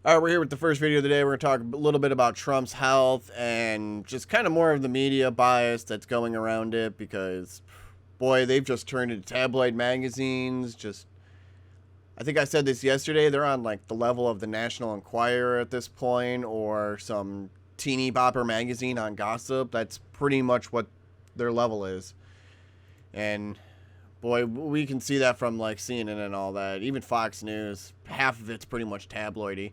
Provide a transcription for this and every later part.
All right, we're here with the first video of the day. We're going to talk a little bit about Trump's health and just kind of more of the media bias that's going around it because, boy, they've just turned into tabloid magazines. I think I said this yesterday. They're on like the level of the National Enquirer at this point or some teeny bopper magazine on gossip. That's pretty much what their level is. And boy, we can see that from like CNN and all that. Even Fox News, half of it's pretty much tabloidy.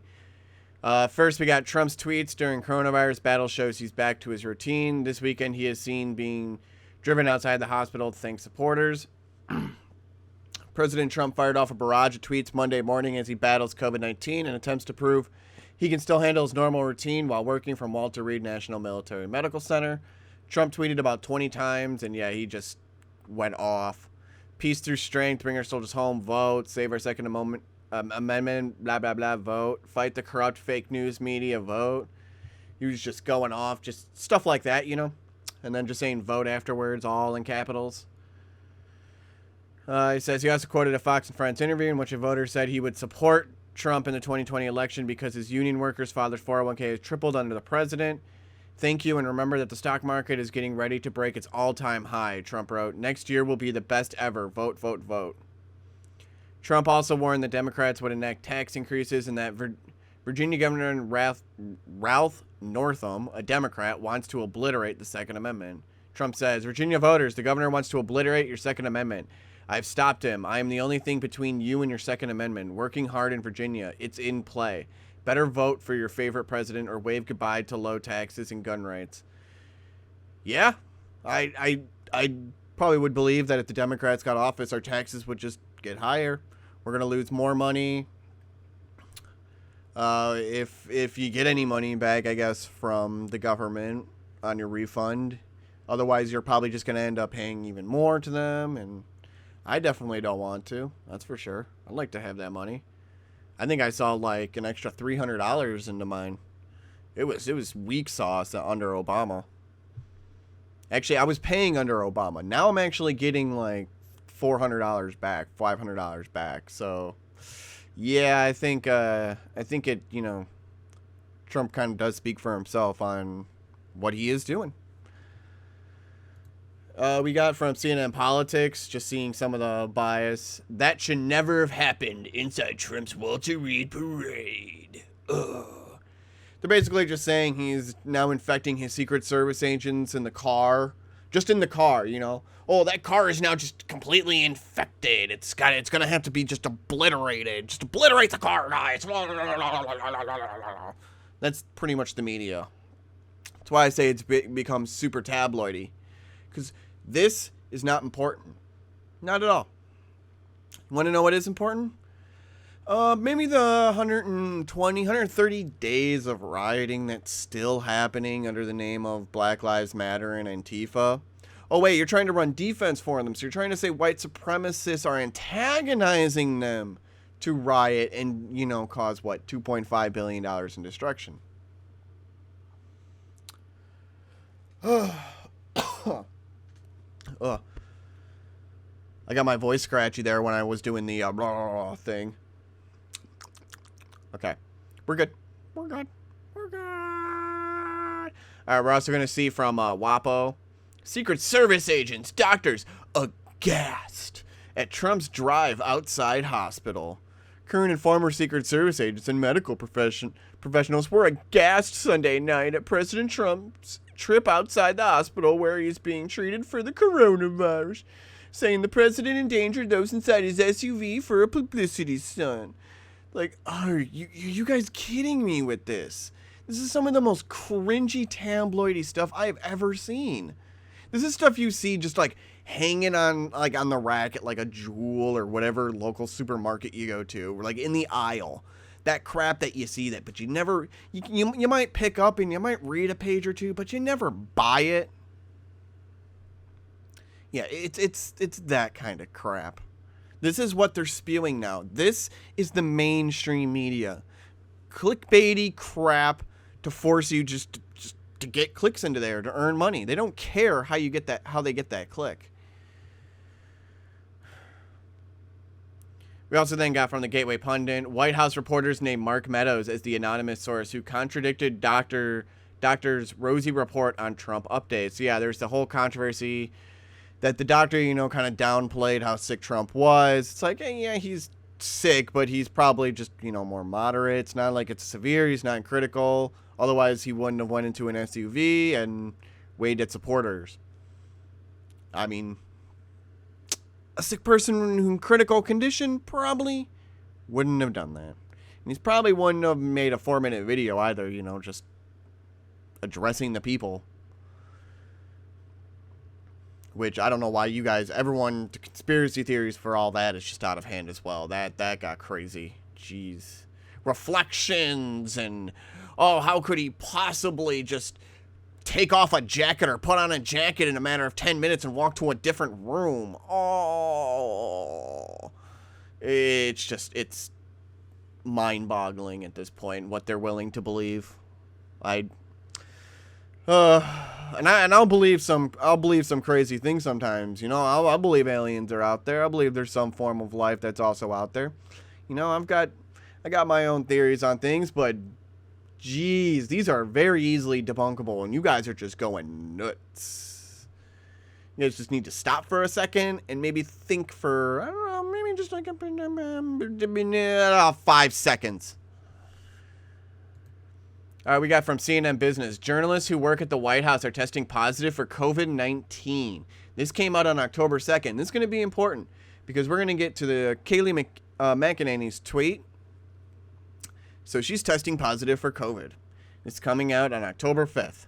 First, we got Trump's tweets during coronavirus battle shows he's back to his routine. This weekend, he is seen being driven outside the hospital to thank supporters. President Trump fired off a barrage of tweets Monday morning as he battles COVID-19 and attempts to prove he can still handle his normal routine while working from Walter Reed National Military Medical Center. Trump tweeted about 20 times, and yeah, he just went off. Peace through strength, bring our soldiers home, vote, save our Second Amendment, blah, blah, blah, vote, fight the corrupt fake news media, vote. He was just going off, just stuff like that, you know, and then just saying vote afterwards, all in capitals. He says he also quoted a Fox and Friends interview in which a voter said he would support Trump in the 2020 election because his union workers' father's 401k has tripled under the president. Thank you, and remember that the stock market is getting ready to break its all-time high, Trump wrote. Next year will be the best ever. Vote, vote, vote. Trump also warned that Democrats would enact tax increases and that Virginia Governor Ralph Northam, a Democrat, wants to obliterate the Second Amendment. Trump says, Virginia voters, the governor wants to obliterate your Second Amendment. I've stopped him. I am the only thing between you and your Second Amendment. Working hard in Virginia. It's in play. Better vote for your favorite president or wave goodbye to low taxes and gun rights. Yeah, I probably would believe that if the Democrats got office, our taxes would just get higher. We're going to lose more money. If you get any money back, I guess, from the government on your refund. Otherwise, you're probably just going to end up paying even more to them. And I definitely don't want to. That's for sure. I'd like to have that money. I think I saw like an extra $300 into mine. It was weak sauce under Obama. Actually, I was paying under Obama. Now I'm actually getting like $400 back, $500 back. So, yeah, I think it, you know, Trump kind of does speak for himself on what he is doing. We got from CNN Politics, just seeing some of the bias. That should never have happened inside Trump's Walter Reed parade. Ugh. They're basically just saying he's now infecting his Secret Service agents in the car. Just in the car, you know. Oh, that car is now just completely infected. It's gonna have to be just obliterated. Just obliterate the car, guys. That's pretty much the media. That's why I say it's become super tabloidy. Because this is not important. Not at all. You want to know what is important? Maybe the 130 days of rioting that's still happening under the name of Black Lives Matter and Antifa. Oh, wait, you're trying to run defense for them. So you're trying to say white supremacists are antagonizing them to riot and, you know, cause, what, $2.5 billion in destruction. I got my voice scratchy there when I was doing the blah thing. Okay. We're good. We're good. We're good. All right, we're also going to see from WAPO. Secret Service agents, doctors, aghast at Trump's drive outside hospital. Current and former Secret Service agents and medical professionals were aghast Sunday night at President Trump's trip outside the hospital where he is being treated for the coronavirus, saying the president endangered those inside his SUV for a publicity stunt. Like, are you guys kidding me with this? This is some of the most cringy tabloidy stuff I have ever seen. This is stuff you see just like hanging on the rack at like a Jewel or whatever local supermarket you go to, or like in the aisle. That crap that you see but you never, you might pick up and you might read a page or two, but you never buy it. Yeah, it's that kind of crap. This is what they're spewing now. This is the mainstream media. Clickbaity crap to force you just to get clicks into there, to earn money. They don't care how they get that click. We also then got from the Gateway Pundit, White House reporters named Mark Meadows as the anonymous source who contradicted doctor's rosy report on Trump updates. So yeah, there's the whole controversy that the doctor, kind of downplayed how sick Trump was. It's like, yeah, he's sick, but he's probably just, more moderate. It's not like it's severe. He's not critical. Otherwise, he wouldn't have went into an SUV and waved at supporters. I mean, a sick person in critical condition probably wouldn't have done that. And he's probably wouldn't have made a 4-minute video either, just addressing the people. Which I don't know why you guys, everyone, the conspiracy theories for all that is just out of hand as well. That got crazy. Jeez. Reflections and, oh, how could he possibly just take off a jacket or put on a jacket in a matter of 10 minutes and walk to a different room? Oh. It's mind-boggling at this point what they're willing to believe. And I'll believe some crazy things sometimes. I'll believe aliens are out there. I believe there's some form of life that's also out there. I got my own theories on things, but geez, these are very easily debunkable, and you guys are just going nuts. You guys just need to stop for a second and maybe think for, I don't know, maybe just like 5 seconds. All right, we got from CNN Business. Journalists who work at the White House are testing positive for COVID-19. This came out on October 2nd. This is going to be important because we're going to get to the Kayleigh McEnany's tweet. So she's testing positive for COVID. It's coming out on October 5th.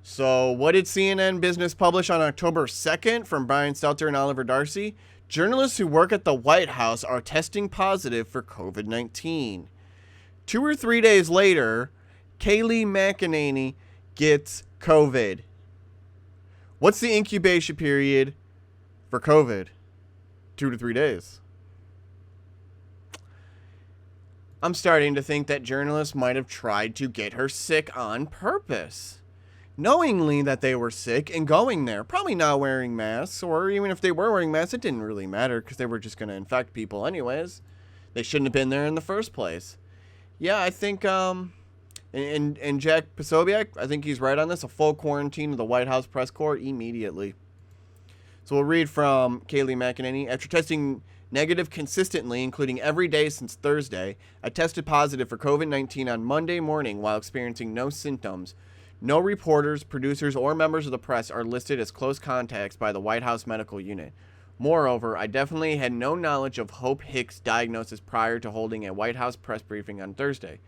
So what did CNN Business publish on October 2nd from Brian Stelter and Oliver Darcy? Journalists who work at the White House are testing positive for COVID-19. 2 or 3 days later, Kayleigh McEnany gets COVID. What's the incubation period for COVID? 2 to 3 days. I'm starting to think that journalists might have tried to get her sick on purpose, knowingly that they were sick and going there, probably not wearing masks, or even if they were wearing masks, it didn't really matter because they were just going to infect people anyways. They shouldn't have been there in the first place. Yeah, I think, and Jack Posobiec, I think he's right on this, a full quarantine of the White House press corps immediately. So we'll read from Kayleigh McEnany. After testing negative consistently, including every day since Thursday, I tested positive for COVID-19 on Monday morning while experiencing no symptoms. No reporters, producers, or members of the press are listed as close contacts by the White House Medical Unit. Moreover, I definitely had no knowledge of Hope Hicks' diagnosis prior to holding a White House press briefing on Thursday.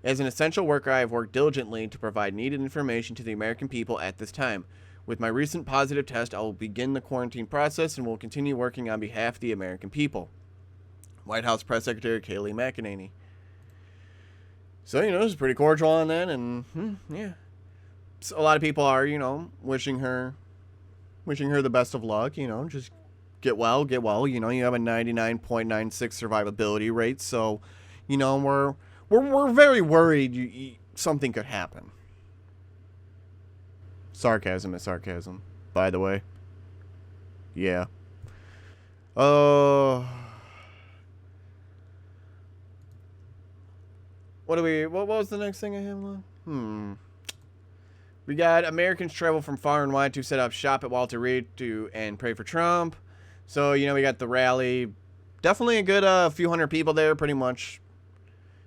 As an essential worker, I have worked diligently to provide needed information to the American people at this time. With my recent positive test, I will begin the quarantine process and will continue working on behalf of the American people. White House Press Secretary Kayleigh McEnany. So, it's pretty cordial on that, and, yeah. So a lot of people are, wishing her the best of luck, just get well. You have a 99.96 survivability rate, so, we're very worried something could happen. Sarcasm is sarcasm, by the way. Yeah. What was the next thing I have? We got Americans travel from far and wide to set up shop at Walter Reed and pray for Trump. So, we got the rally. Definitely a good few hundred people there, pretty much.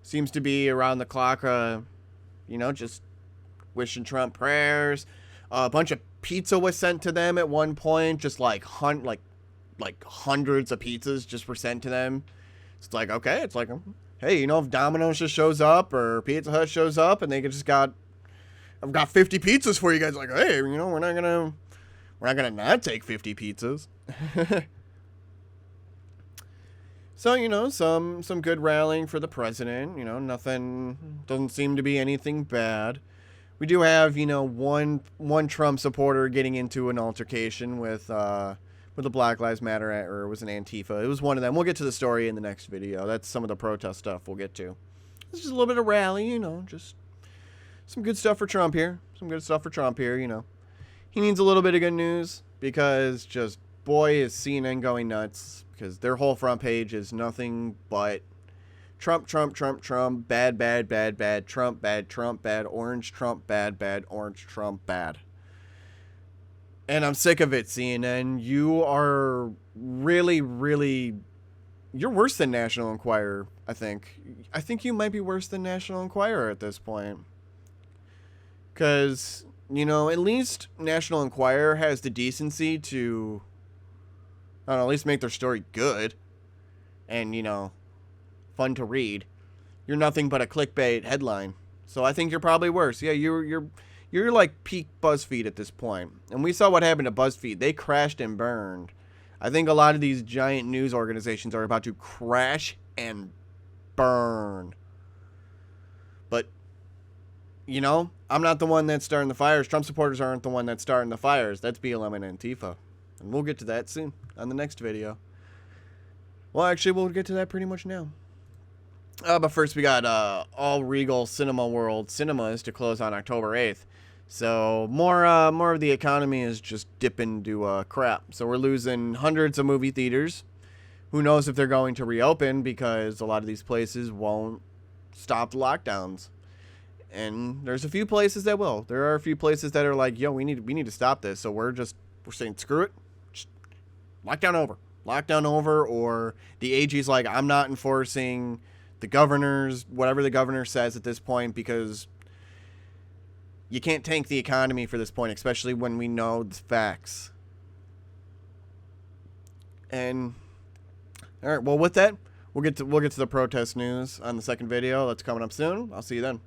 Seems to be around the clock, just wishing Trump prayers. A bunch of pizza was sent to them at one point, just like hundreds of pizzas just were sent to them. It's like, okay, it's like, hey, if Domino's just shows up or Pizza Hut shows up and they just got, I've got 50 pizzas for you guys. Like, hey, we're not gonna not take 50 pizzas. So, some good rallying for the president. Nothing, doesn't seem to be anything bad. We do have, one Trump supporter getting into an altercation with the Black Lives Matter, or it was an Antifa. It was one of them. We'll get to the story in the next video. That's some of the protest stuff we'll get to. It's just a little bit of rally, just some good stuff for Trump here. He needs a little bit of good news because just boy, is CNN going nuts, because their whole front page is nothing but Trump, Trump, Trump, Trump, bad, bad, bad, bad, Trump, bad, orange, Trump, bad, orange, Trump, bad. And I'm sick of it, CNN. You are really, really... You're worse than National Enquirer, I think. I think you might be worse than National Enquirer at this point. Because, you know, at least National Enquirer has the decency to, I don't know, at least make their story good. And, you know, fun to read. You're nothing but a clickbait headline. So I think you're probably worse. Yeah, you're like peak BuzzFeed at this point. And we saw what happened to BuzzFeed. They crashed and burned. I think a lot of these giant news organizations are about to crash and burn. But, you know, I'm not the one that's starting the fires. Trump supporters aren't the one that's starting the fires. That's BLM and Antifa. And we'll get to that soon on the next video. Well, actually, we'll get to that pretty much now. But first, we got All Regal Cinema World Cinemas to close on October 8th. So more of the economy is just dipping to crap. So we're losing hundreds of movie theaters. Who knows if they're going to reopen, because a lot of these places won't stop the lockdowns. And there's a few places that will. There are a few places that are like, yo, we need to stop this. So we're saying screw it. Just lockdown over. Or the AG's like, I'm not enforcing whatever the governor says at this point, because you can't tank the economy for this point, especially when we know the facts. And all right, well, with that, we'll get to the protest news on the second video. That's coming up soon. I'll see you then.